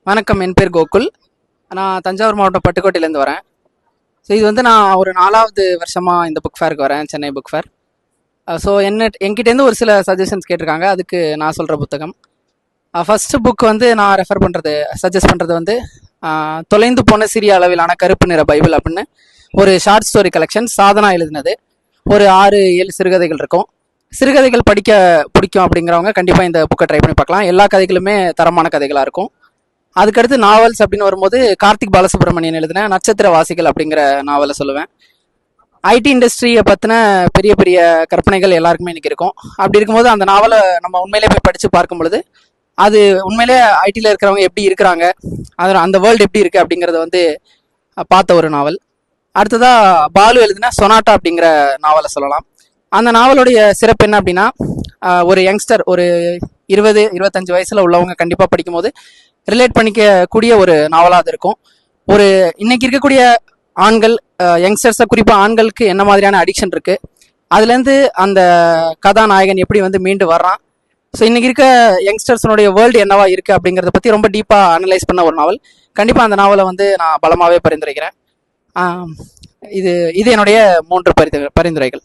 வணக்கம். என் பேர் கோகுல். நான் தஞ்சாவூர் மாவட்டம் பட்டுக்கோட்டையிலேருந்து வரேன். ஸோ இது வந்து நான் ஒரு 4வது வருஷமாக இந்த புக் ஃபேருக்கு வரேன், சென்னை புக் ஃபேர். ஸோ என்கிட்டேருந்து ஒரு சில சஜஷன்ஸ் கேட்டிருக்காங்க, அதுக்கு நான் சொல்கிற புத்தகம். ஃபஸ்ட்டு புக் வந்து நான் சஜஸ்ட் பண்ணுறது வந்து தொலைந்து போன சிறிய அளவிலான கருப்பு நிற பைபிள் அப்படின்னு ஒரு ஷார்ட் ஸ்டோரி கலெக்ஷன். சாதனா எழுதினது. ஒரு 6-7 சிறுகதைகள் இருக்கும். சிறுகதைகள் படிக்க பிடிக்கும் அப்படிங்கிறவங்க கண்டிப்பாக இந்த புக்கை ட்ரை பண்ணி பார்க்கலாம். எல்லா கதைகளுமே தரமான கதைகளாக இருக்கும். அதுக்கடுத்து நாவல்ஸ் அப்படின்னு வரும்போது கார்த்திக் பாலசுப்ரமணியன் எழுதின நட்சத்திரவாசிகள் அப்படிங்கிற நாவலை சொல்லுவேன். ஐடி இண்டஸ்ட்ரியை பற்றின பெரிய பெரிய கற்பனைகள் எல்லாருக்குமே இன்னைக்கு இருக்கும். அப்படி இருக்கும்போது அந்த நாவலை நம்ம உண்மையிலே போய் படித்து பார்க்கும் பொழுது அது உண்மையிலே ஐடியில் இருக்கிறவங்க எப்படி இருக்கிறாங்க, அந்த வேர்ல்டு எப்படி இருக்குது அப்படிங்கிறத வந்து பார்த்த ஒரு நாவல். அடுத்ததாக பாலு எழுதின சொனாட்டா அப்படிங்கிற நாவலை சொல்லலாம். அந்த நாவலுடைய சிறப்பு என்ன அப்படின்னா, ஒரு யங்ஸ்டர், ஒரு 20-25 வயசில் உள்ளவங்க கண்டிப்பாக படிக்கும்போது ரிலேட் பண்ணிக்கக்கூடிய ஒரு நாவலாக அது இருக்கும். ஒரு இன்னைக்கு இருக்கக்கூடிய ஆண்கள், யங்ஸ்டர்ஸை குறிப்பாக ஆண்களுக்கு என்ன மாதிரியான அடிக்ஷன் இருக்குது, அதுலேருந்து அந்த கதாநாயகன் எப்படி வந்து மீண்டு வர்றான், ஸோ இன்னைக்கு இருக்க யங்ஸ்டர்ஸனுடைய வேர்ல்டு என்னவா இருக்குது அப்படிங்கிறத பற்றி ரொம்ப டீப்பாக அனலைஸ் பண்ண ஒரு நாவல். கண்டிப்பாக அந்த நாவலை வந்து நான் பலமாகவே பரிந்துரைக்கிறேன். இது என்னுடைய 3 பரிந்துரைகள்.